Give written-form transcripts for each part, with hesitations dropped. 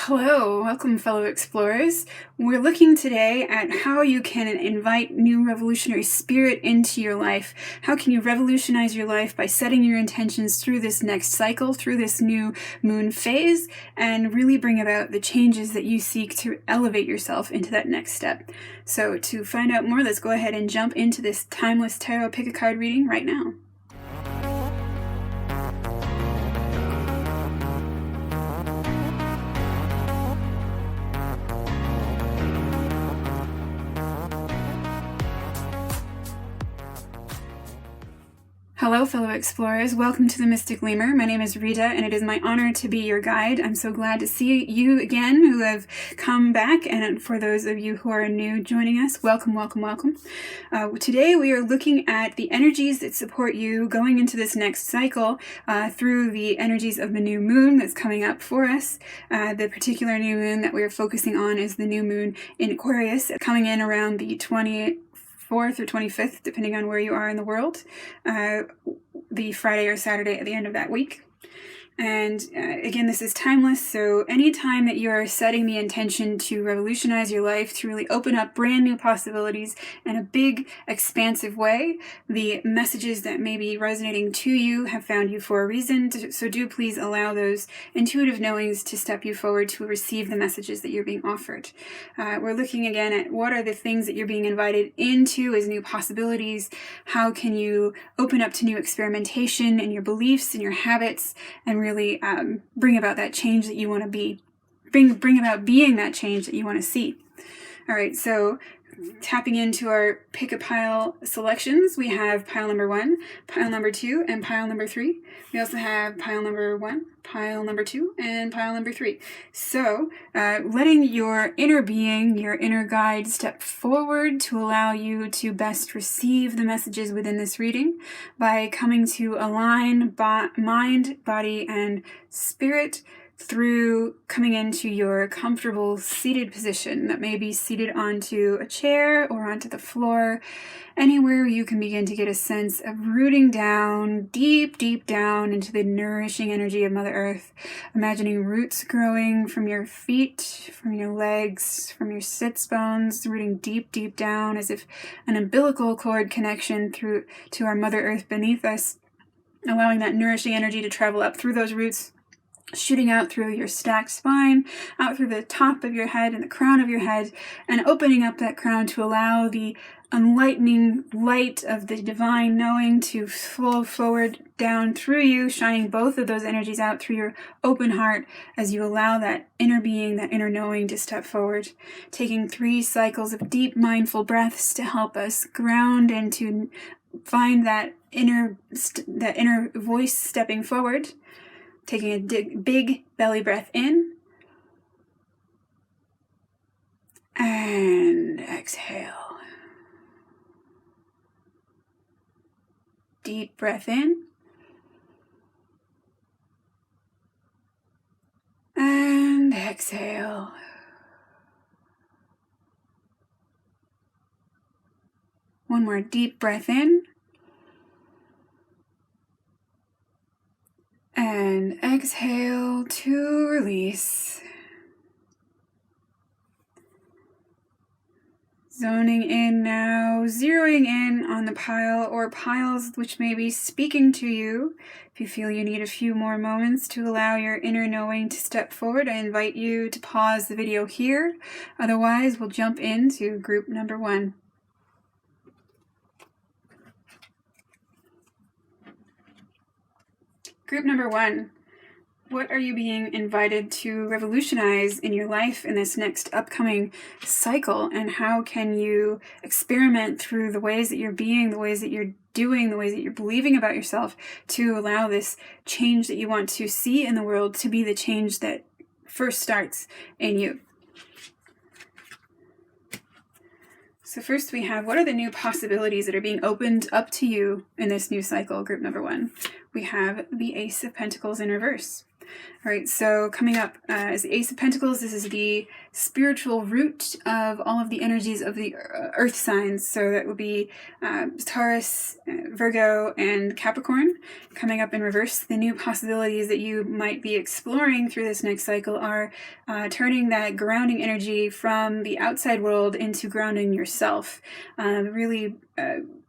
Hello, welcome fellow explorers. We're looking today at how you can invite new revolutionary spirit into your life. How can you revolutionize your life by setting your intentions through this next cycle, through this new moon phase, and really bring about the changes that you seek to elevate yourself into that next step. So to find out more, let's go ahead and jump into this timeless tarot pick-a-card reading right now. Hello, fellow explorers. Welcome to the Mystic Lemur. My name is Rita, and it is my honor to be your guide. I'm so glad to see you again who have come back, and for those of you who are new joining us, welcome, welcome, welcome. Today we are looking at the energies that support you going into this next cycle through the energies of the new moon that's coming up for us. The particular new moon that we're focusing on is the new moon in Aquarius, coming in around the 24th or 25th, depending on where you are in the world, the Friday or Saturday at the end of that week. And again, this is timeless, so anytime that you're setting the intention to revolutionize your life, to really open up brand new possibilities in a big, expansive way, the messages that may be resonating to you have found you for a reason, so do please allow those intuitive knowings to step you forward to receive the messages that you're being offered. We're looking again at what are the things that you're being invited into as new possibilities. How can you open up to new experimentation in your beliefs and your habits, and really bring about that change that you want to be, bring about being that change that you want to see. All right, so tapping into our pick a pile selections, we have pile number 1, pile number 2, and pile number 3. We also have pile number 1, pile number 2, and pile number 3. So letting your inner being, your inner guide, step forward to allow you to best receive the messages within this reading by coming to align mind, body, and spirit through coming into your comfortable seated position. That may be seated onto a chair or onto the floor, anywhere you can begin to get a sense of rooting down, deep, deep down into the nourishing energy of Mother Earth. Imagining roots growing from your feet, from your legs, from your sits bones, rooting deep, deep down as if an umbilical cord connection through to our Mother Earth beneath us, allowing that nourishing energy to travel up through those roots, shooting out through your stacked spine, out through the top of your head and the crown of your head, and opening up that crown to allow the enlightening light of the divine knowing to flow forward down through you, shining both of those energies out through your open heart as you allow that inner being, that inner knowing to step forward. Taking 3 cycles of deep mindful breaths to help us ground and to find that inner voice stepping forward. Taking a big belly breath in, and exhale. Deep breath in, and exhale. One more deep breath in, and exhale to release. Zoning in now, zeroing in on the pile or piles which may be speaking to you. If you feel you need a few more moments to allow your inner knowing to step forward, I invite you to pause the video here. Otherwise, we'll jump into group number 1. Group number 1, what are you being invited to revolutionize in your life in this next upcoming cycle? And how can you experiment through the ways that you're being, the ways that you're doing, the ways that you're believing about yourself to allow this change that you want to see in the world to be the change that first starts in you? So first we have, what are the new possibilities that are being opened up to you in this new cycle, group number 1? We have the Ace of Pentacles in reverse. All right, so coming up is the Ace of Pentacles. This is the spiritual root of all of the energies of the earth signs. So that would be Taurus, Virgo, and Capricorn. Coming up in reverse, the new possibilities that you might be exploring through this next cycle are turning that grounding energy from the outside world into grounding yourself. Really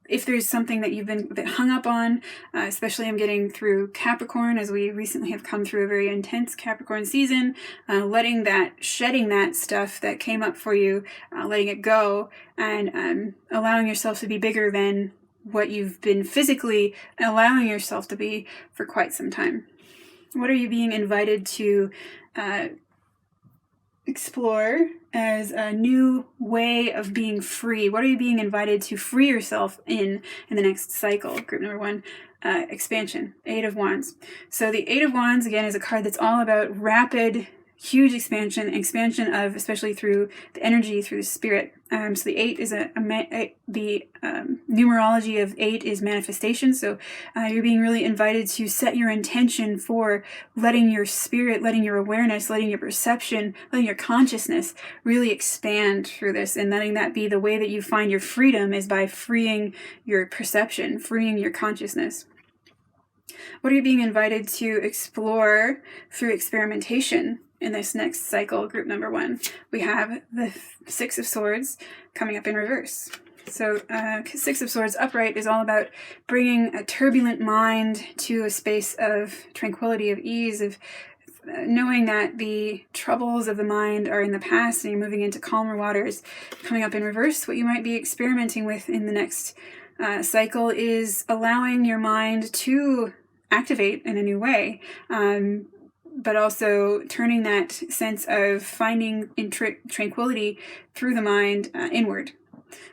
if there's something that you've been a bit hung up on, especially I'm getting through Capricorn, as we recently have come through a very intense Capricorn season, shedding that stuff that came up for you, letting it go, and allowing yourself to be bigger than what you've been physically allowing yourself to be for quite some time. What are you being invited to explore as a new way of being free? What are you being invited to free yourself in the next cycle? Group number 1, expansion, 8 of Wands. So the 8 of Wands, again, is a card that's all about rapid, huge expansion of, especially through the energy, through the spirit. So the 8 is the numerology of 8 is manifestation. So you're being really invited to set your intention for letting your spirit, letting your awareness, letting your perception, letting your consciousness really expand through this, and letting that be the way that you find your freedom is by freeing your perception, freeing your consciousness. What are you being invited to explore through experimentation in this next cycle? Group number 1, we have the 6 of Swords coming up in reverse. So 6 of Swords upright is all about bringing a turbulent mind to a space of tranquility, of ease, of knowing that the troubles of the mind are in the past and you're moving into calmer waters. Coming up in reverse, what you might be experimenting with in the next cycle is allowing your mind to activate in a new way, but also turning that sense of finding tranquility through the mind inward.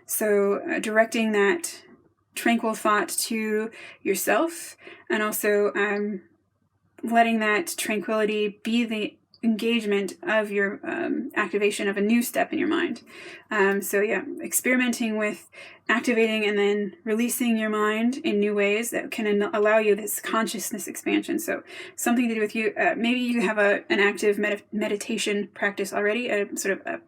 So directing that tranquil thought to yourself, and also letting that tranquility be the engagement of your activation of a new step in your mind. So yeah, experimenting with activating and then releasing your mind in new ways that can allow you this consciousness expansion. So something to do with you, maybe you have an active meditation practice already, a sort of a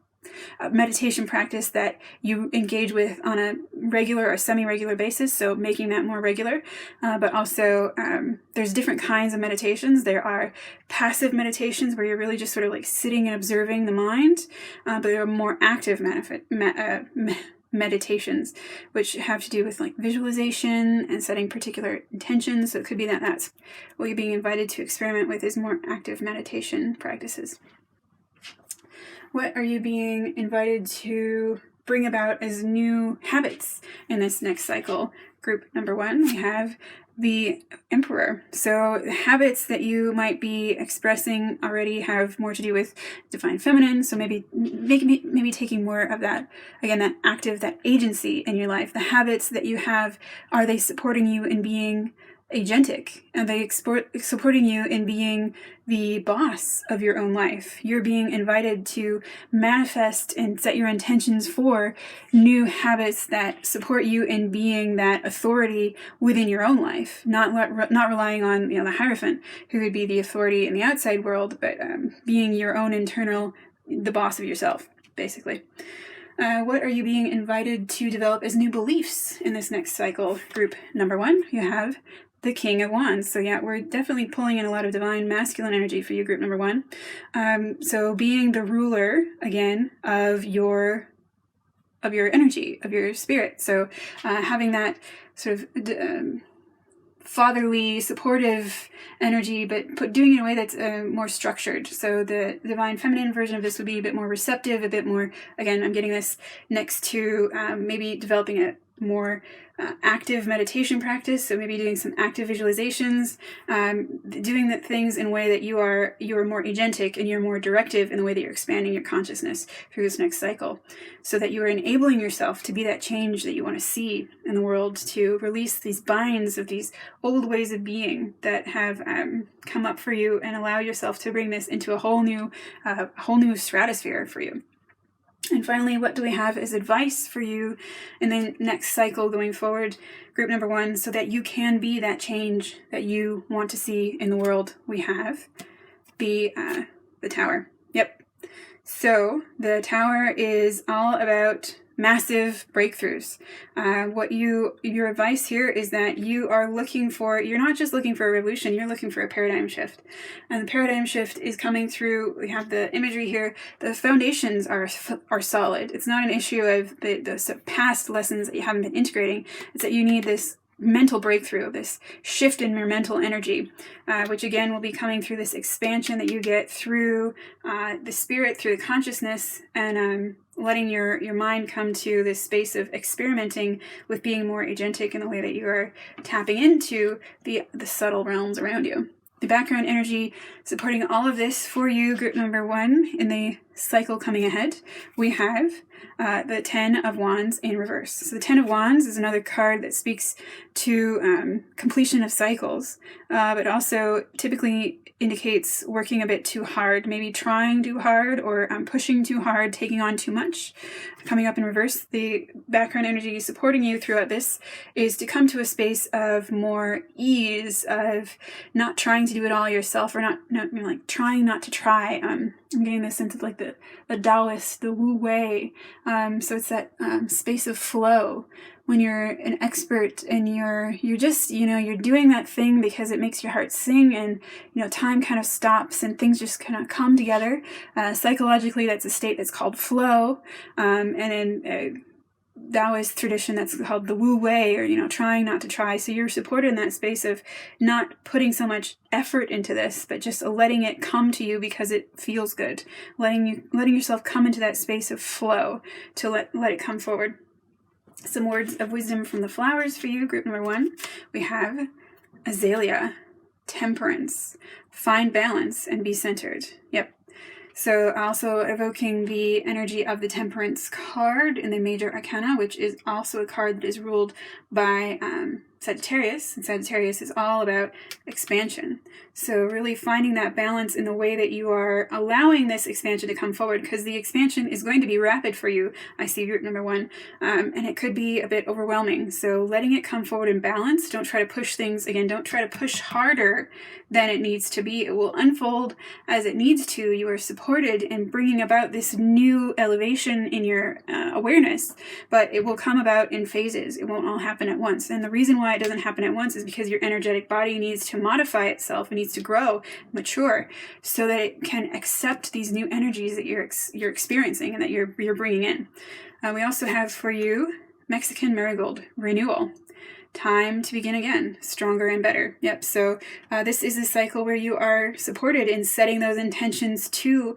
meditation practice that you engage with on a regular or semi-regular basis, so making that more regular. But also there's different kinds of meditations. There are passive meditations where you're really just sort of like sitting and observing the mind, but there are more active meditations which have to do with like visualization and setting particular intentions. So it could be that that's what you're being invited to experiment with, is more active meditation practices. What are you being invited to bring about as new habits in this next cycle? Group number 1, we have the Emperor. So the habits that you might be expressing already have more to do with divine feminine. So maybe taking more of that, again, that active, that agency in your life. The habits that you have, are they supporting you in being agentic? Are they supporting you in being the boss of your own life? You're being invited to manifest and set your intentions for new habits that support you in being that authority within your own life, not relying on the Hierophant, who would be the authority in the outside world, but being your own internal, the boss of yourself, basically. What are you being invited to develop as new beliefs in this next cycle? Group number 1, you have the King of Wands. So yeah, we're definitely pulling in a lot of divine masculine energy for you, group number 1. So being the ruler, again, of your energy, of your spirit. So having that sort of fatherly, supportive energy, but doing it in a way that's more structured. So the divine feminine version of this would be a bit more receptive, a bit more, again, I'm getting this next to maybe developing a more active meditation practice. So maybe doing some active visualizations, doing the things in a way that you're more agentic and you're more directive in the way that you're expanding your consciousness through this next cycle, so that you are enabling yourself to be that change that you want to see in the world, to release these binds of these old ways of being that have come up for you, and allow yourself to bring this into a whole new stratosphere for you. And finally, what do we have as advice for you in the next cycle going forward, group number 1, so that you can be that change that you want to see in the world? We have the Tower. Yep. So the Tower is all about massive breakthroughs. Your advice here is that you're not just looking for a revolution, you're looking for a paradigm shift. And the paradigm shift is coming through, we have the imagery here, the foundations are solid. It's not an issue of the past lessons that you haven't been integrating. It's that you need this mental breakthrough, this shift in your mental energy, which again will be coming through this expansion that you get through the spirit, through the consciousness, and letting your mind come to this space of experimenting with being more agentic in the way that you are tapping into the subtle realms around you. The background energy supporting all of this for you, group number 1, in the cycle coming ahead, we have the 10 of Wands in reverse. So the 10 of Wands is another card that speaks to completion of cycles, but also typically indicates working a bit too hard, maybe trying too hard or pushing too hard, taking on too much. Coming up in reverse, the background energy supporting you throughout this is to come to a space of more ease, of not trying to do it all yourself, or not like trying not to try. I'm getting this into like the Taoist, the Wu Wei. So it's that space of flow when you're an expert and you're just, you're doing that thing because it makes your heart sing, and, time kind of stops and things just kind of come together. Psychologically, that's a state that's called flow. And in Taoist tradition, that's called the Wu Wei, or, trying not to try. So you're supported in that space of not putting so much effort into this, but just letting it come to you because it feels good. Letting yourself come into that space of flow to let it come forward. Some words of wisdom from the flowers for you, group number 1. We have azalea, temperance, find balance, and be centered. Yep. So also evoking the energy of the Temperance card in the Major Arcana, which is also a card that is ruled by Sagittarius, and Sagittarius is all about expansion. So really finding that balance in the way that you are allowing this expansion to come forward, because the expansion is going to be rapid for you. I see group number 1, and it could be a bit overwhelming. So letting it come forward in balance. Don't try to push things. Again, don't try to push harder than it needs to be. It will unfold as it needs to. You are supported in bringing about this new elevation in your awareness, but it will come about in phases. It won't all happen at once. And the reason why it doesn't happen at once is because your energetic body needs to modify itself. It needs to grow, mature, so that it can accept these new energies that you're experiencing and that you're bringing in. We also have for you Mexican Marigold, renewal. Time to begin again, stronger and better. Yep, so this is a cycle where you are supported in setting those intentions to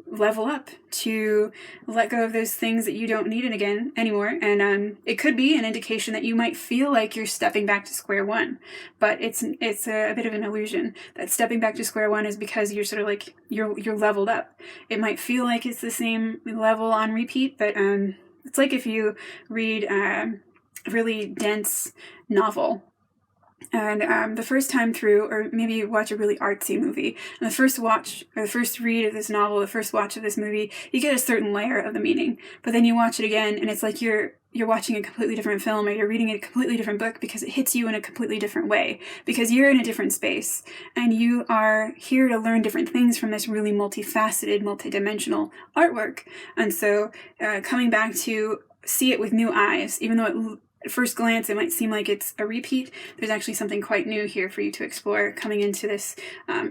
level up, to let go of those things that you don't need it again anymore. And it could be an indication that you might feel like you're stepping back to square one, but it's a bit of an illusion. That stepping back to square one is because you're sort of like you're leveled up. It might feel like it's the same level on repeat, but it's like if you read a really dense novel, and the first time through, or maybe you watch a really artsy movie, and the first watch, or the first read of this novel, the first watch of this movie, you get a certain layer of the meaning. But then you watch it again, and it's like you're watching a completely different film, or you're reading a completely different book, because it hits you in a completely different way, because you're in a different space, and you are here to learn different things from this really multifaceted, multidimensional artwork. And so coming back to see it with new eyes, even though at first glance it might seem like it's a repeat, there's actually something quite new here for you to explore coming into this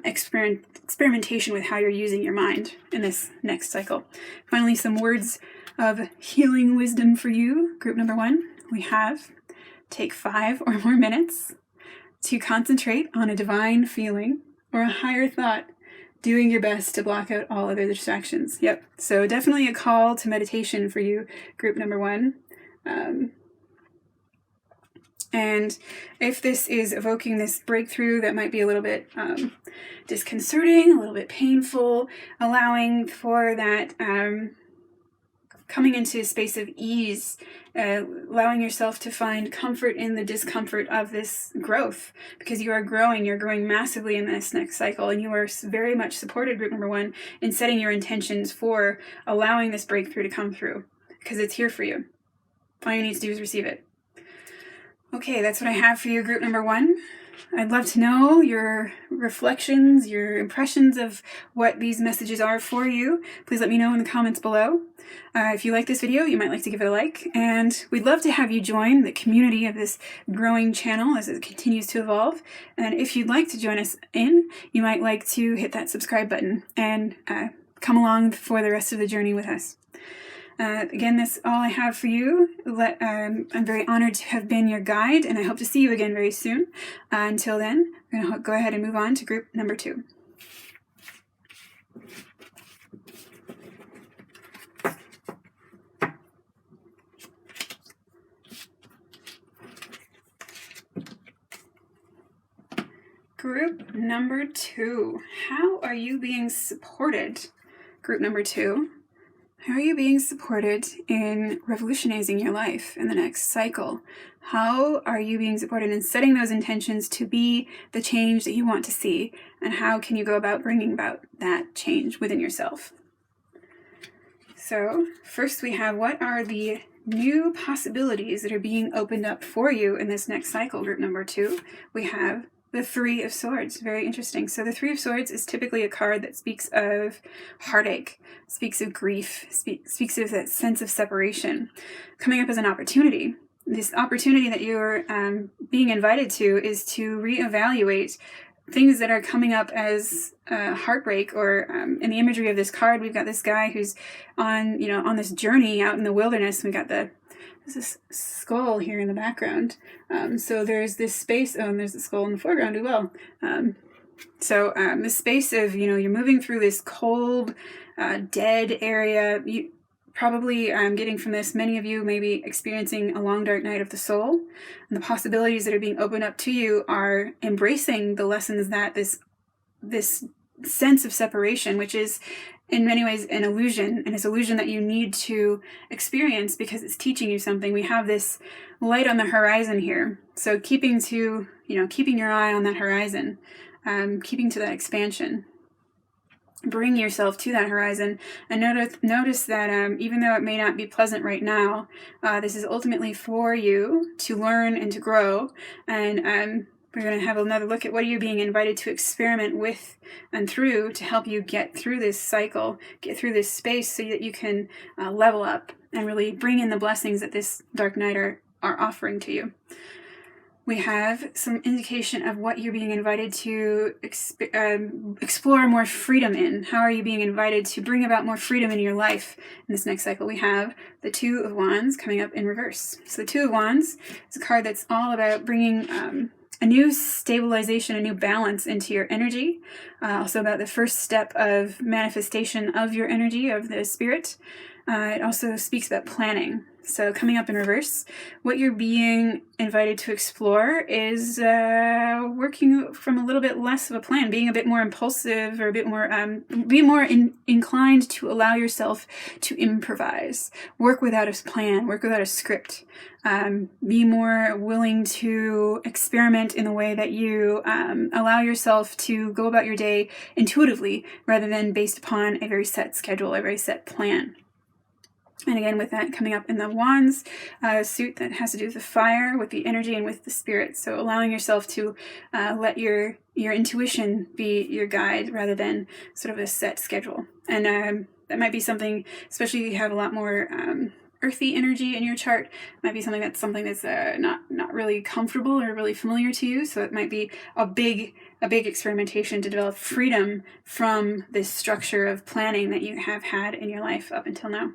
experimentation with how you're using your mind in this next cycle. Finally, some words of healing wisdom for you, group number 1. We have: take 5 or more minutes to concentrate on a divine feeling or a higher thought, doing your best to block out all other distractions. Yep, so definitely a call to meditation for you, group number 1. And if this is evoking this breakthrough that might be a little bit disconcerting, a little bit painful, allowing for that coming into a space of ease, allowing yourself to find comfort in the discomfort of this growth, because you are growing, you're growing massively in this next cycle, and you are very much supported, group number 1, in setting your intentions for allowing this breakthrough to come through, because it's here for you. All you need to do is receive it. Okay, that's what I have for you, group number 1. I'd love to know your reflections, your impressions of what these messages are for you. Please let me know in the comments below. If you like this video, you might like to give it a like, and we'd love to have you join the community of this growing channel as it continues to evolve. And if you'd like to join us in, you might like to hit that subscribe button and come along for the rest of the journey with us. Again, that's all I have for you. I'm very honored to have been your guide, and I hope to see you again very soon. Until then, we're going to go ahead and move on to group number 2. Group number 2. How are you being supported? Group number 2. How are you being supported in revolutionizing your life in the next cycle? How are you being supported in setting those intentions to be the change that you want to see? And how can you go about bringing about that change within yourself? So first we have, what are the new possibilities that are being opened up for you in this next cycle? Group number 2, we have the 3 of Swords. Very interesting. So the 3 of Swords is typically a card that speaks of heartache, speaks of grief, speaks of that sense of separation. Coming up as an opportunity. This opportunity that you're being invited to is to reevaluate things that are coming up as heartbreak, or in the imagery of this card, we've got this guy who's on this journey out in the wilderness. We got there's this skull here in the background. So there's this space, and there's the skull in the foreground as well. This space of, you're moving through this cold, dead area. You probably, getting from this, many of you may be experiencing a long, dark night of the soul. And the possibilities that are being opened up to you are embracing the lessons that this sense of separation, which is in many ways an illusion, and it's an illusion that you need to experience because it's teaching you something. We have this light on the horizon here. So keeping your eye on that horizon, keeping to that expansion. Bring yourself to that horizon, and notice that even though it may not be pleasant right now, this is ultimately for you to learn and to grow. And we're going to have another look at what are you being invited to experiment with and through to help you get through this cycle, get through this space, so that you can level up and really bring in the blessings that this dark night are offering to you. We have some indication of what you're being invited to explore more freedom in. How are you being invited to bring about more freedom in your life in this next cycle? We have the 2 of Wands coming up in reverse. So the 2 of Wands is a card that's all about bringing a new stabilization, a new balance into your energy. Also about the first step of manifestation of your energy, of the spirit. It also speaks about planning. So coming up in reverse, what you're being invited to explore is working from a little bit less of a plan, being a bit more impulsive, or a bit more, be more inclined to allow yourself to improvise, work without a plan, work without a script, be more willing to experiment in the way that you allow yourself to go about your day intuitively, rather than based upon a very set schedule, a very set plan. And again, with that coming up in the Wands suit, that has to do with the fire, with the energy, and with the spirit. So allowing yourself to let your intuition be your guide, rather than sort of a set schedule. And that might be something, especially if you have a lot more earthy energy in your chart, might be something that's not really comfortable or really familiar to you. So it might be a big experimentation to develop freedom from this structure of planning that you have had in your life up until now.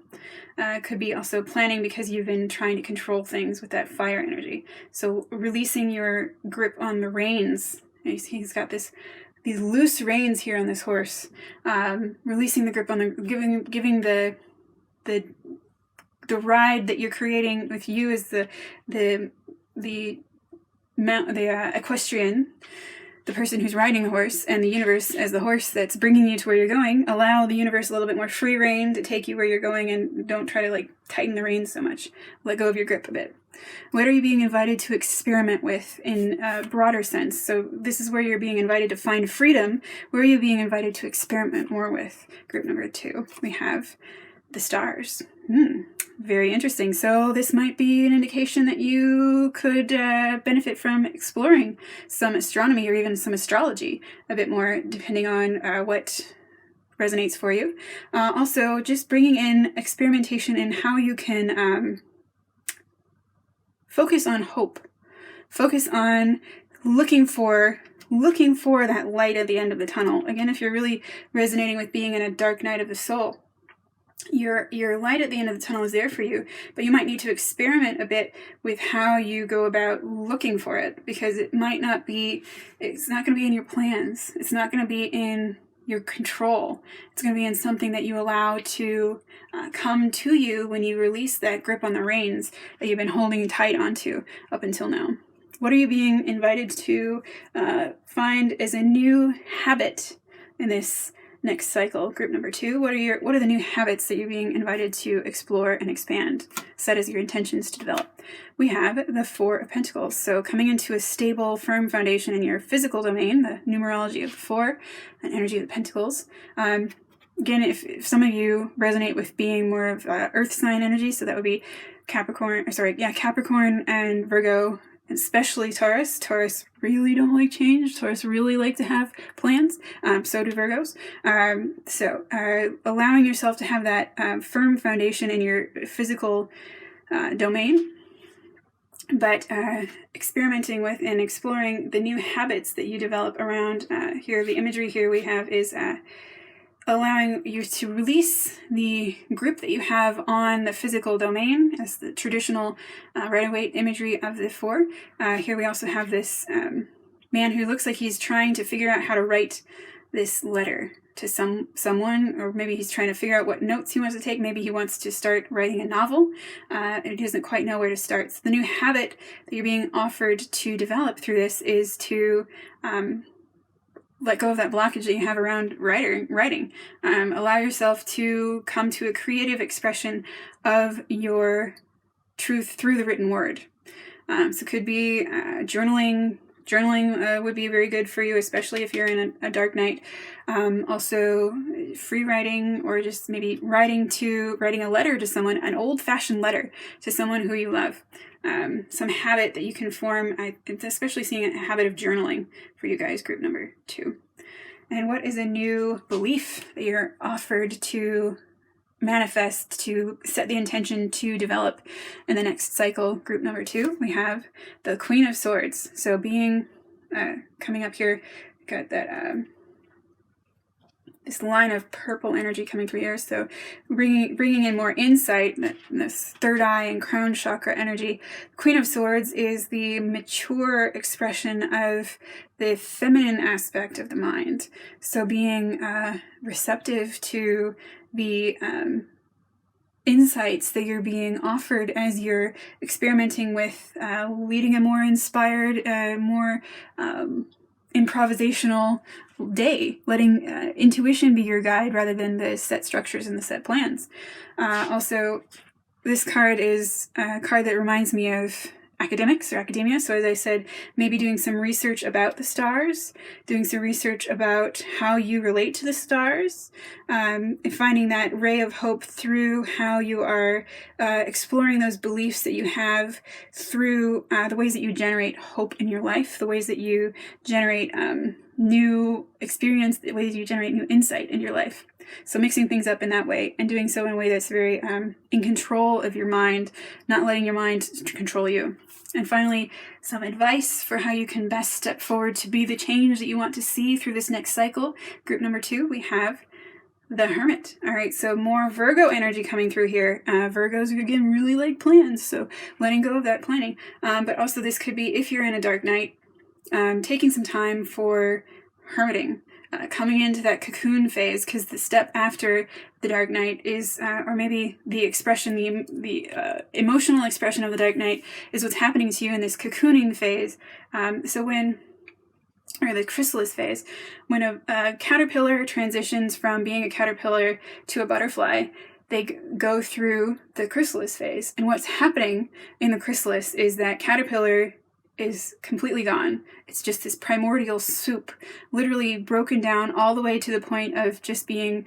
Could be also planning because you've been trying to control things with that fire energy. So releasing your grip on the reins. He's got these loose reins here on this horse. Releasing the grip on giving the ride that you're creating with you as the equestrian, the person who's riding the horse, and the universe as the horse that's bringing you to where you're going. Allow the universe a little bit more free rein to take you where you're going, and don't try to tighten the reins so much. Let go of your grip a bit. What are you being invited to experiment with in a broader sense? So this is where you're being invited to find freedom. Where are you being invited to experiment more with? Group number 2. We have the stars. Very interesting. So this might be an indication that you could benefit from exploring some astronomy or even some astrology a bit more, depending on what resonates for you. Also, just bringing in experimentation in how you can focus on hope. Focus on looking for that light at the end of the tunnel. Again, if you're really resonating with being in a dark night of the soul, your light at the end of the tunnel is there for you, but you might need to experiment a bit with how you go about looking for it, because it's not going to be in your plans. It's not going to be in your control. It's going to be in something that you allow to come to you when you release that grip on the reins that you've been holding tight onto up until now. What are you being invited to find as a new habit in this next cycle, group number 2? What are the new habits that you're being invited to explore and expand, set as your intentions to develop? We have the 4 of Pentacles. So coming into a stable, firm foundation in your physical domain, the numerology of the 4 and energy of the Pentacles. Again, if some of you resonate with being more of earth sign energy, so that would be Capricorn and Virgo, especially Taurus. Taurus really don't like change. Taurus really like to have plans. So do Virgos. So allowing yourself to have that firm foundation in your physical domain, but experimenting with and exploring the new habits that you develop around here. The imagery here we have is allowing you to release the grip that you have on the physical domain as the traditional Rider-Waite imagery of the 4. Here we also have this man who looks like he's trying to figure out how to write this letter to someone, or maybe he's trying to figure out what notes he wants to take. Maybe he wants to start writing a novel, and he doesn't quite know where to start. So the new habit that you're being offered to develop through this is to let go of that blockage that you have around writing. Allow yourself to come to a creative expression of your truth through the written word. So it could be journaling. Journaling would be very good for you, especially if you're in a dark night. Also, free writing, or just maybe writing a letter to someone, an old-fashioned letter to someone who you love. Some habit that you can form, especially seeing a habit of journaling for you guys, group number 2. And what is a new belief that you're offered to manifest, to set the intention to develop in the next cycle, group number 2? We have the Queen of Swords. So being, coming up here, got that, this line of purple energy coming through here, so bringing in more insight, this third eye and crown chakra energy. Queen of Swords is the mature expression of the feminine aspect of the mind. So being receptive to the insights that you're being offered as you're experimenting with leading a more inspired, more improvisational day, letting intuition be your guide rather than the set structures and the set plans. Also, this card is a card that reminds me of academics or academia. So as I said, maybe doing some research about the stars, doing some research about how you relate to the stars, and finding that ray of hope through how you are exploring those beliefs that you have through the ways that you generate hope in your life, the ways that you generate new experience, the ways you generate new insight in your life. So mixing things up in that way, and doing so in a way that's very in control of your mind, not letting your mind control you. And finally, some advice for how you can best step forward to be the change that you want to see through this next cycle. Group number 2, we have the Hermit. All right, so more Virgo energy coming through here. Virgos, again, really like plans, so letting go of that planning. But also this could be, if you're in a dark night, taking some time for hermiting. Coming into that cocoon phase, because the step after the dark night is, or maybe the expression, the emotional expression of the dark night is what's happening to you in this cocooning phase. Or the chrysalis phase, when a caterpillar transitions from being a caterpillar to a butterfly, they go through the chrysalis phase. And what's happening in the chrysalis is that caterpillar is completely gone. It's just this primordial soup, literally broken down all the way to the point of just being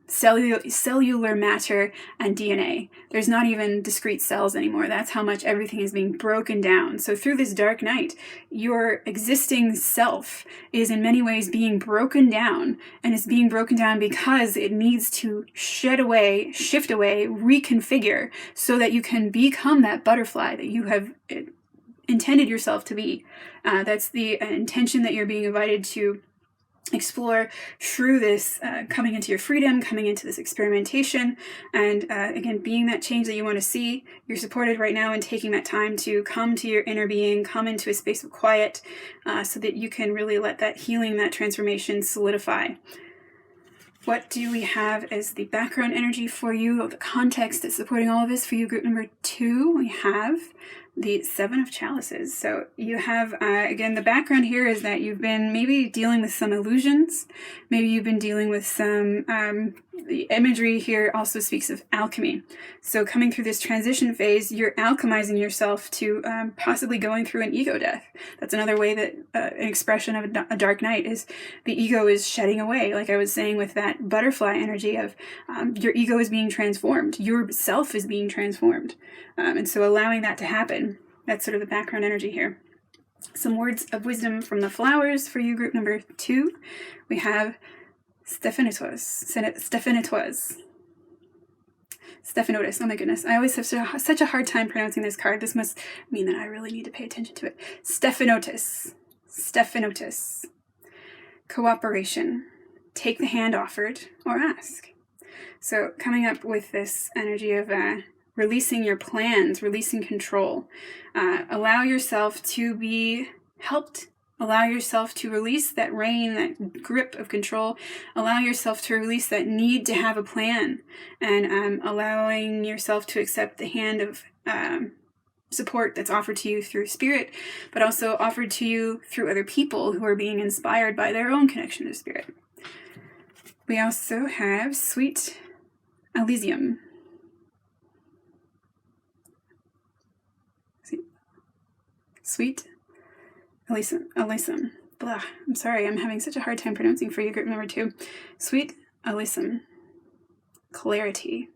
cellular matter and DNA. There's not even discrete cells anymore. That's how much everything is being broken down. So through this dark night, your existing self is in many ways being broken down, and it's being broken down because it needs to shed away, shift away, reconfigure so that you can become that butterfly that you have intended yourself to be. That's the intention that you're being invited to explore through this coming into your freedom, coming into this experimentation, and again, being that change that you want to see. You're supported right now in taking that time to come to your inner being, come into a space of quiet, so that you can really let that healing, that transformation solidify. What do we have as the background energy for you, the context that's supporting all of this for you? Group number 2, we have the 7 of Chalices. So you have, again, the background here is that you've been maybe dealing with some illusions. Maybe you've been dealing with some, the imagery here also speaks of alchemy. So coming through this transition phase, you're alchemizing yourself to possibly going through an ego death. That's another way that an expression of a dark night is the ego is shedding away. Like I was saying with that butterfly energy of your ego is being transformed. Your self is being transformed. And so allowing that to happen, that's sort of the background energy here. Some words of wisdom from the flowers for you, group number 2. We have Stephanotis. Oh my goodness. I always have such a hard time pronouncing this card. This must mean that I really need to pay attention to it. Stephanotis. Cooperation. Take the hand offered or ask. So coming up with this energy of releasing your plans, releasing control. Allow yourself to be helped. Allow yourself to release that rein, that grip of control. Allow yourself to release that need to have a plan. And allowing yourself to accept the hand of support that's offered to you through spirit, but also offered to you through other people who are being inspired by their own connection to spirit. We also have Sweet Elysium. Sweet Elysium. Blah. I'm sorry, I'm having such a hard time pronouncing for you, group number 2. Sweet Elysium. Clarity.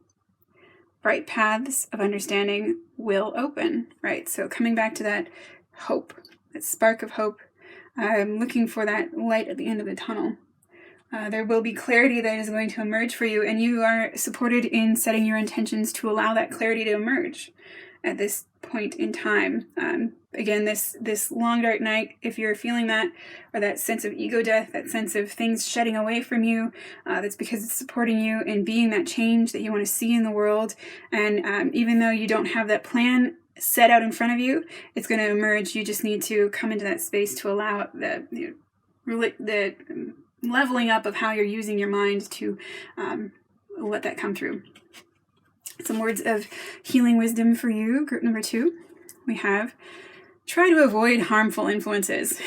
Bright paths of understanding will open, right? So coming back to that hope, that spark of hope, looking for that light at the end of the tunnel. There will be clarity that is going to emerge for you, and you are supported in setting your intentions to allow that clarity to emerge at this point in time. Again, this long dark night, if you're feeling that, or that sense of ego death, that sense of things shedding away from you, that's because it's supporting you in being that change that you want to see in the world. And even though you don't have that plan set out in front of you, it's going to emerge. You just need to come into that space to allow the leveling up of how you're using your mind to let that come through. Some words of healing wisdom for you, group number 2. We have try to avoid harmful influences.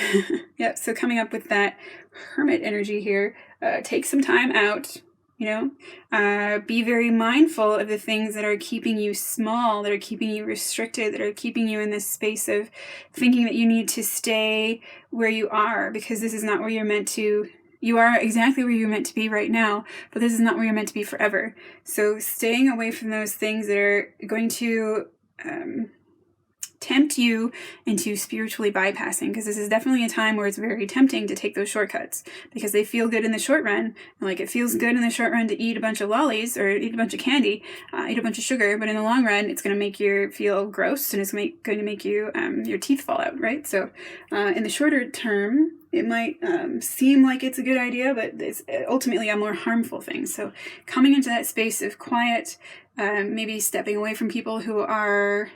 Yep, so coming up with that hermit energy here, take some time out, be very mindful of the things that are keeping you small, that are keeping you restricted, that are keeping you in this space of thinking that you need to stay where you are, because this is not where you're meant to. You are exactly where you're meant to be right now, but this is not where you're meant to be forever. So staying away from those things that are going to tempt you into spiritually bypassing, because this is definitely a time where it's very tempting to take those shortcuts because they feel good in the short run. Like it feels good in the short run to eat a bunch of lollies or eat a bunch of candy, eat a bunch of sugar, but in the long run, it's going to make you feel gross and it's going to make you your teeth fall out, right? So in the shorter term, it might seem like it's a good idea, but it's ultimately a more harmful thing. So coming into that space of quiet, maybe stepping away from people who are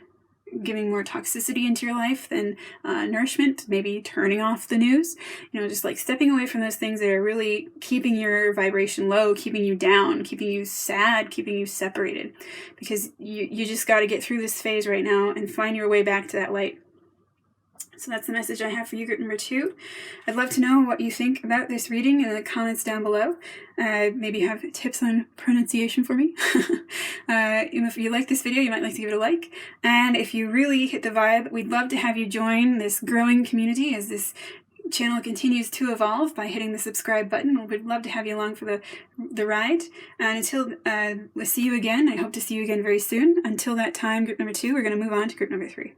giving more toxicity into your life than nourishment, maybe turning off the news, just like stepping away from those things that are really keeping your vibration low, keeping you down, keeping you sad, keeping you separated, because you just got to get through this phase right now and find your way back to that light. So that's the message I have for you, group number 2. I'd love to know what you think about this reading in the comments down below. Maybe have tips on pronunciation for me. If you like this video, you might like to give it a like. And if you really hit the vibe, we'd love to have you join this growing community as this channel continues to evolve by hitting the subscribe button. We'd love to have you along for the ride. And until we'll see you again, I hope to see you again very soon. Until that time, group number 2, we're going to move on to group number 3.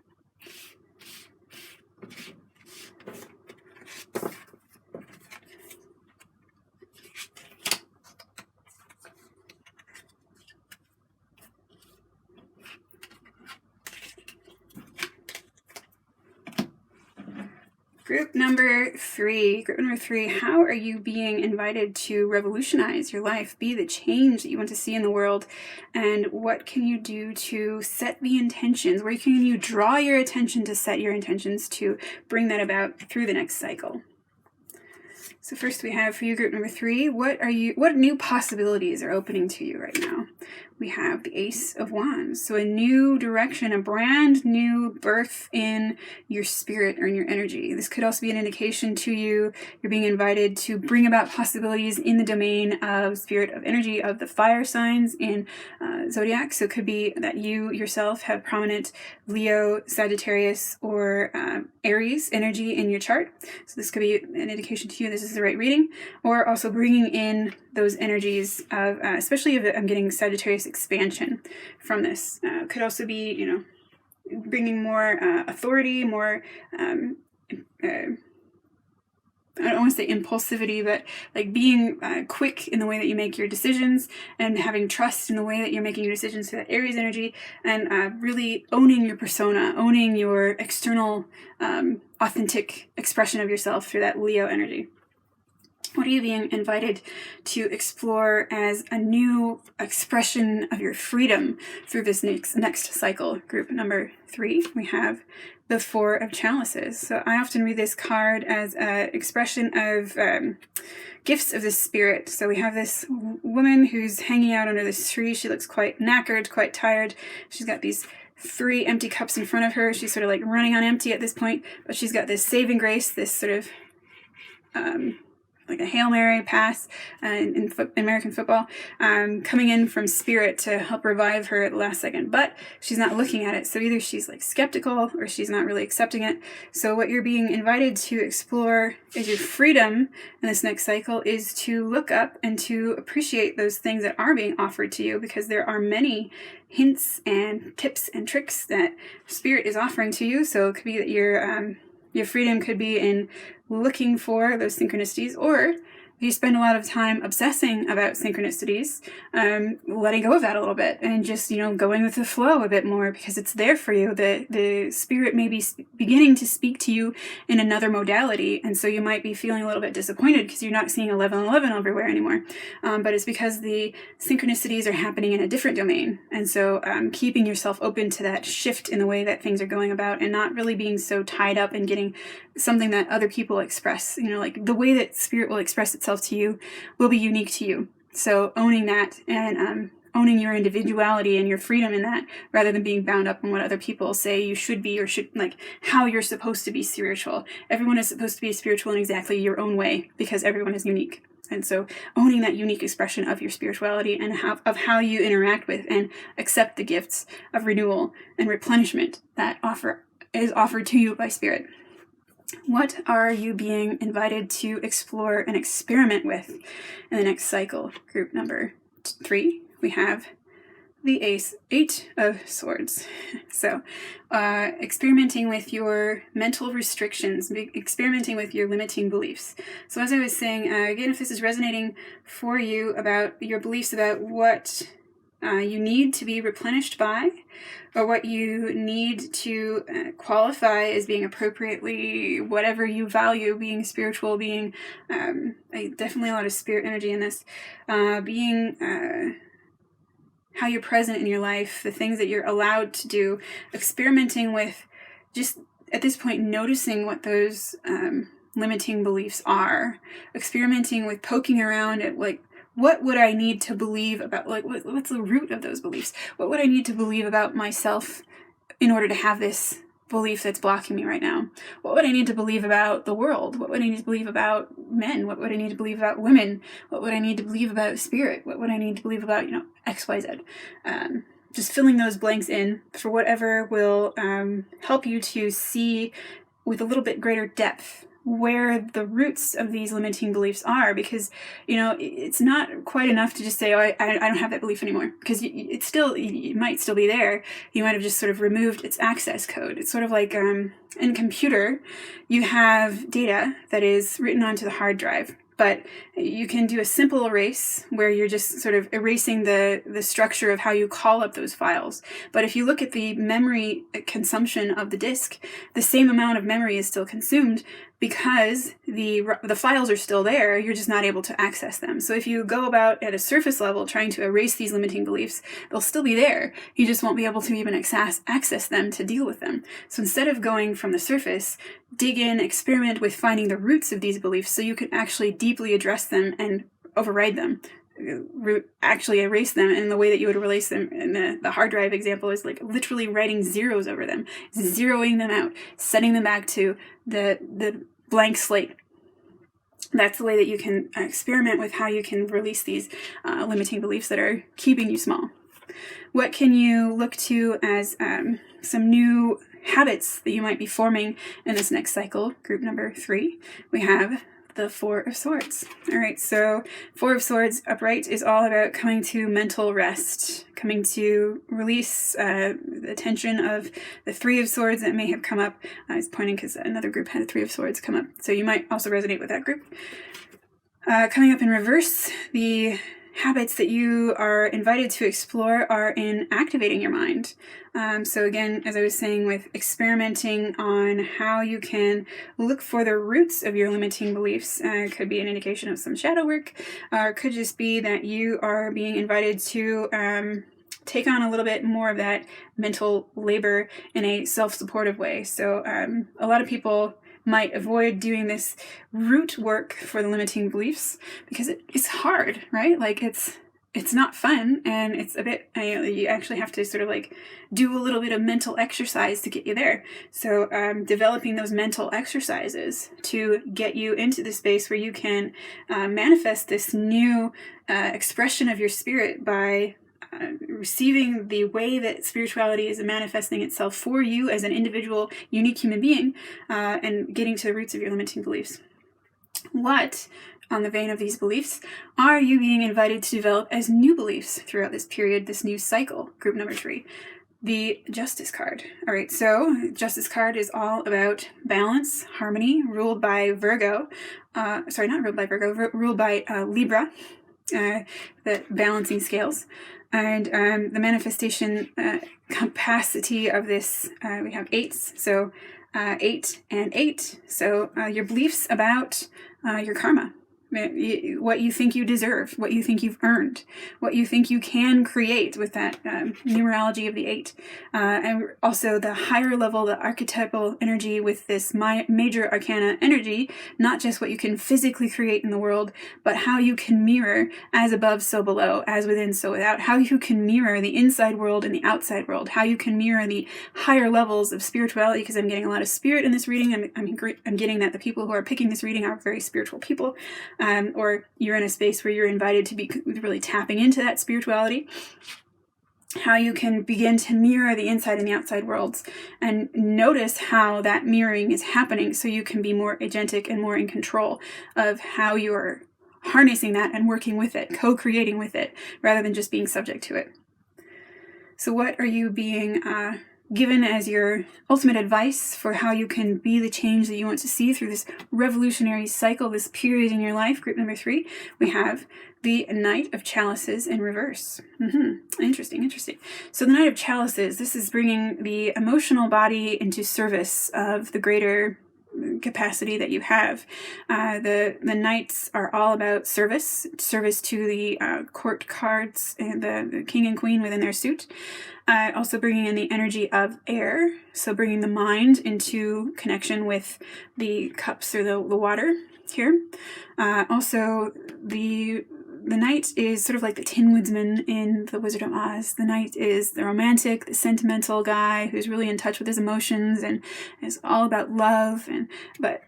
Group number 3. Group number 3, how are you being invited to revolutionize your life, be the change that you want to see in the world, and what can you do to set the intentions? Where can you draw your attention to set your intentions to bring that about through the next cycle? So first we have for you, group number 3, what new possibilities are opening to you right now? We have the Ace of Wands. So a new direction, a brand new birth in your spirit or in your energy. This could also be an indication to you, you're being invited to bring about possibilities in the domain of spirit, of energy, of the fire signs in zodiac. So it could be that you yourself have prominent Leo, Sagittarius, or Aries energy in your chart. So this could be an indication to you this is the right reading, or also bringing in those energies of, especially if I'm getting Sagittarius expansion from this. Could also be, bringing more authority, more, I don't want to say impulsivity, but like being quick in the way that you make your decisions and having trust in the way that you're making your decisions for that Aries energy, and really owning your persona, owning your external authentic expression of yourself through that Leo energy. What are you being invited to explore as a new expression of your freedom through this next cycle? Group number 3, we have the 4 of Chalices. So I often read this card as an expression of gifts of the spirit. So we have this woman who's hanging out under this tree. She looks quite knackered, quite tired. She's got these 3 empty cups in front of her. She's sort of like running on empty at this point, but she's got this saving grace, this sort of like a Hail Mary pass in American football, coming in from spirit to help revive her at the last second. But she's not looking at it, so either she's like skeptical or she's not really accepting it. So what you're being invited to explore is your freedom in this next cycle is to look up and to appreciate those things that are being offered to you, because there are many hints and tips and tricks that spirit is offering to you. So it could be that your freedom could be in looking for those synchronicities, or if you spend a lot of time obsessing about synchronicities, letting go of that a little bit and just, going with the flow a bit more, because it's there for you. The spirit may be beginning to speak to you in another modality, and so you might be feeling a little bit disappointed because you're not seeing 1111 everywhere anymore. But it's because the synchronicities are happening in a different domain, and so keeping yourself open to that shift in the way that things are going about, and not really being so tied up in getting something that other people express. Like the way that spirit will express itself to you will be unique to you. So owning that and owning your individuality and your freedom in that, rather than being bound up in what other people say you should be, or should, like how you're supposed to be spiritual. Everyone is supposed to be spiritual in exactly your own way, because everyone is unique. And so owning that unique expression of your spirituality and of how you interact with and accept the gifts of renewal and replenishment that is offered to you by spirit. What are you being invited to explore and experiment with in the next cycle? Group number 3, we have the 8 of Swords. So experimenting with your mental restrictions, experimenting with your limiting beliefs. So as I was saying, again, if this is resonating for you about your beliefs about what you need to be replenished by, or what you need to qualify as being appropriately whatever you value, being spiritual, being definitely a lot of spirit energy in this, being how you're present in your life, the things that you're allowed to do, experimenting with, just at this point noticing what those limiting beliefs are, experimenting with poking around at like, what would I need to believe about, like, what's the root of those beliefs? What would I need to believe about myself in order to have this belief that's blocking me right now? What would I need to believe about the world? What would I need to believe about men? What would I need to believe about women? What would I need to believe about spirit? What would I need to believe about, X, Y, Z? Just filling those blanks in for whatever will help you to see with a little bit greater depth where the roots of these limiting beliefs are, because, you know, it's not quite enough to just say, oh, I don't have that belief anymore, because it might still be there. You might have just sort of removed its access code. It's sort of like in a computer, you have data that is written onto the hard drive, but you can do a simple erase where you're just sort of erasing the structure of how you call up those files. But if you look at the memory consumption of the disk, the same amount of memory is still consumed, because the files are still there. You're just not able to access them. So if you go about at a surface level trying to erase these limiting beliefs, they'll still be there. You just won't be able to even access them to deal with them. So instead of going from the surface, dig in, experiment with finding the roots of these beliefs so you can actually deeply address them and override them. Actually erase them in the way that you would erase them in the hard drive example is like literally writing zeros over them, zeroing them out, setting them back to the blank slate. That's the way that you can experiment with how you can release these limiting beliefs that are keeping you small. What can you look to as some new habits that you might be forming in this next cycle? Group number 3, we have the Four of Swords. All right, so Four of Swords upright is all about coming to mental rest, coming to release the tension of the Three of Swords that may have come up. I was pointing because another group had a Three of Swords come up, so you might also resonate with that group. Coming up in reverse, the habits that you are invited to explore are in activating your mind. So again, as I was saying, with experimenting on how you can look for the roots of your limiting beliefs, could be an indication of some shadow work, or it could just be that you are being invited to take on a little bit more of that mental labor in a self-supportive way. So a lot of people might avoid doing this root work for the limiting beliefs because it's hard, right? Like it's not fun, and it's a bit, you actually have to sort of like do a little bit of mental exercise to get you there. So developing those mental exercises to get you into the space where you can manifest this new expression of your spirit by receiving the way that spirituality is manifesting itself for you as an individual, unique human being, and getting to the roots of your limiting beliefs. What, on the vein of these beliefs, are you being invited to develop as new beliefs throughout this period, this new cycle? Group number 3, the Justice card. All right, so Justice card is all about balance, harmony, ruled by Virgo. Ruled by Libra, the balancing scales. And the manifestation capacity of this, we have 8s, so 8 and 8. So your beliefs about your karma, what you think you deserve, what you think you've earned, what you think you can create with that numerology of the 8. And also the higher level, the archetypal energy with this major arcana energy, not just what you can physically create in the world, but how you can mirror as above, so below, as within, so without, how you can mirror the inside world and the outside world, how you can mirror the higher levels of spirituality, because I'm getting a lot of spirit in this reading. I'm getting that the people who are picking this reading are very spiritual people. Or you're in a space where you're invited to be really tapping into that spirituality. How you can begin to mirror the inside and the outside worlds and notice how that mirroring is happening so you can be more agentic and more in control of how you're harnessing that and working with it, co-creating with it, rather than just being subject to it. So what are you being given as your ultimate advice for how you can be the change that you want to see through this revolutionary cycle, this period in your life? Group number 3, we have the Knight of Chalices in reverse. Interesting. So the Knight of Chalices, this is bringing the emotional body into service of the greater capacity that you have. The knights are all about service to the court cards and the king and queen within their suit. Also bringing in the energy of air, so bringing the mind into connection with the cups or the water here. Also, the knight is sort of like the Tin Woodsman in The Wizard of Oz. The knight is the romantic, the sentimental guy who's really in touch with his emotions and is all about love. But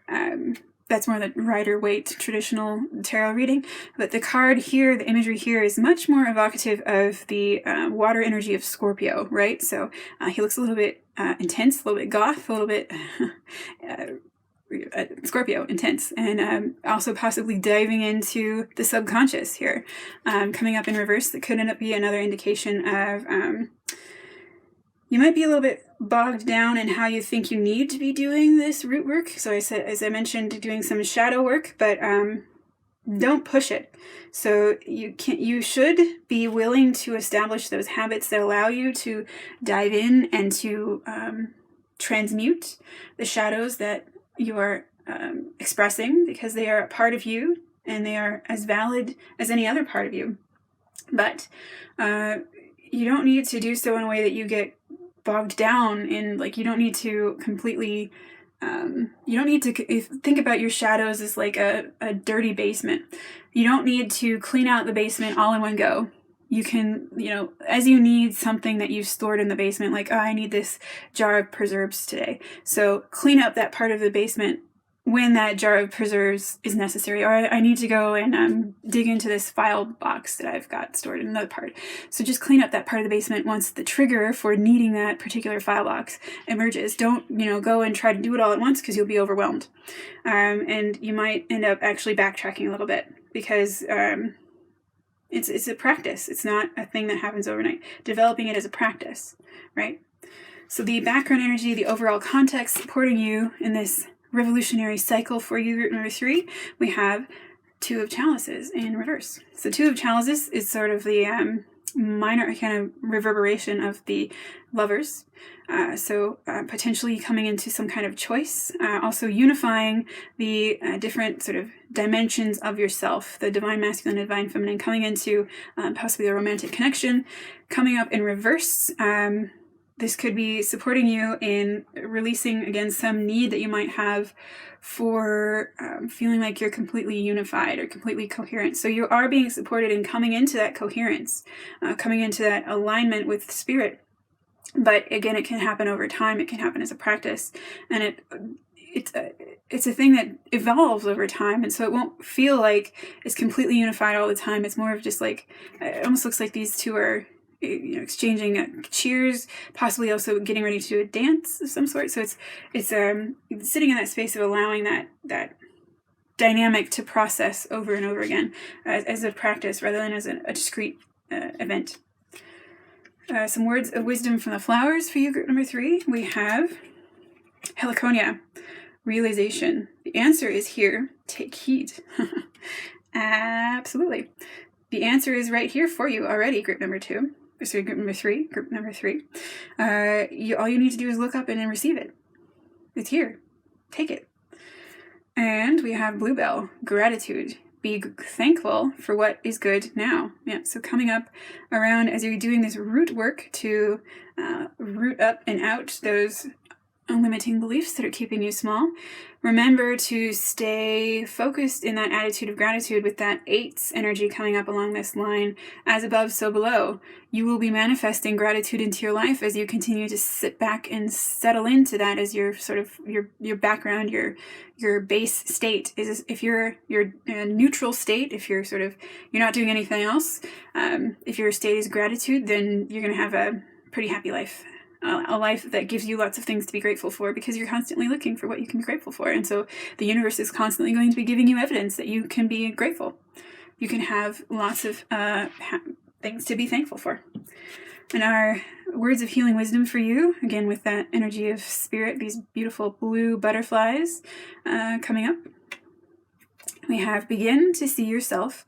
that's more the Rider-Waite traditional tarot reading. But the card here, the imagery here, is much more evocative of the water energy of Scorpio, right? So he looks a little bit intense, a little bit goth, a little bit Scorpio, intense, and also possibly diving into the subconscious here. Coming up in reverse, that could end up being another indication of you might be a little bit bogged down in how you think you need to be doing this root work. So as I mentioned, doing some shadow work, but don't push it. So you should be willing to establish those habits that allow you to dive in and to transmute the shadows that you are expressing, because they are a part of you and they are as valid as any other part of you. But you don't need to do so in a way that you get bogged down in, like, you don't need to completely you don't need to think about your shadows as like a dirty basement. You don't need to clean out the basement all in one go. You can, as you need something that you've stored in the basement, like, oh, I need this jar of preserves today. So clean up that part of the basement when that jar of preserves is necessary. Or I need to go and dig into this file box that I've got stored in another part. So just clean up that part of the basement once the trigger for needing that particular file box emerges. Don't, go and try to do it all at once, because you'll be overwhelmed. And you might end up actually backtracking a little bit, because it's a practice. It's not a thing that happens overnight. Developing it as a practice, right? So the background energy, the overall context supporting you in this revolutionary cycle for you, group number 3, we have Two of Chalices in reverse. So Two of Chalices is sort of the minor kind of reverberation of the Lovers. So potentially coming into some kind of choice, also unifying the different sort of dimensions of yourself, the divine masculine and divine feminine, coming into possibly a romantic connection, coming up in reverse. This could be supporting you in releasing, again, some need that you might have for feeling like you're completely unified or completely coherent. So you are being supported in coming into that coherence, coming into that alignment with spirit. But again, it can happen over time. It can happen as a practice, and it's a thing that evolves over time, and so it won't feel like it's completely unified all the time. It's more of just like, it almost looks like these two are exchanging cheers, possibly also getting ready to do a dance of some sort. So it's sitting in that space of allowing that dynamic to process over and over again as a practice rather than as a discrete event. Some words of wisdom from the flowers for you, group number 3. We have Heliconia, realization. The answer is here. Take heed. Absolutely. The answer is right here for you already, group number 2. Sorry, group number 3. Group number 3. All you need to do is look up and then receive it. It's here. Take it. And we have Bluebell, gratitude. Be thankful for what is good now. Yeah, so coming up around as you're doing this root work to root up and out those limiting beliefs that are keeping you small. Remember to stay focused in that attitude of gratitude with that 8's energy coming up along this line. As above, so below. You will be manifesting gratitude into your life as you continue to sit back and settle into that as your sort of your background, your base state. Is if you're neutral state, if you're not doing anything else, if your state is gratitude, then you're going to have a pretty happy life. A life that gives you lots of things to be grateful for, because you're constantly looking for what you can be grateful for. And so the universe is constantly going to be giving you evidence that you can be grateful. You can have lots of things to be thankful for. And our words of healing wisdom for you, again with that energy of spirit, these beautiful blue butterflies coming up. We have begin to see yourself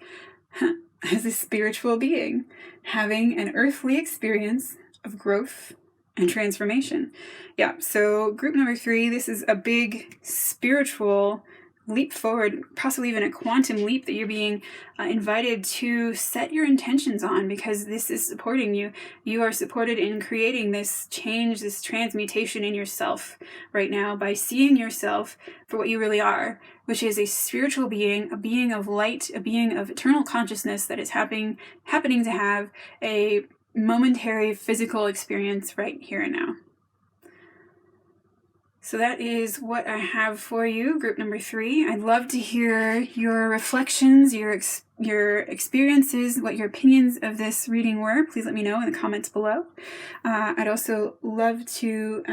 as a spiritual being, having an earthly experience of growth and transformation. Yeah, so group number 3, this is a big spiritual leap forward, possibly even a quantum leap that you're being invited to set your intentions on, because this is supporting you. You are supported in creating this change, this transmutation in yourself right now by seeing yourself for what you really are, which is a spiritual being, a being of light, a being of eternal consciousness that is happening to have a momentary physical experience right here and now. So that is what I have for you, group number 3. I'd love to hear your reflections, your your experiences, what your opinions of this reading were. Please let me know in the comments below. I'd also love to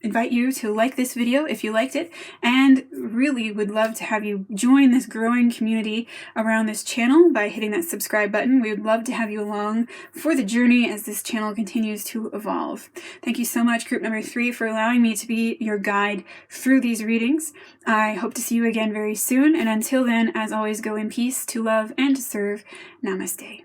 invite you to like this video if you liked it, and really would love to have you join this growing community around this channel by hitting that subscribe button. We would love to have you along for the journey as this channel continues to evolve. Thank you so much, group number 3, for allowing me to be your guide through these readings. I hope to see you again very soon, and until then, as always, go in peace to love and to serve. Namaste.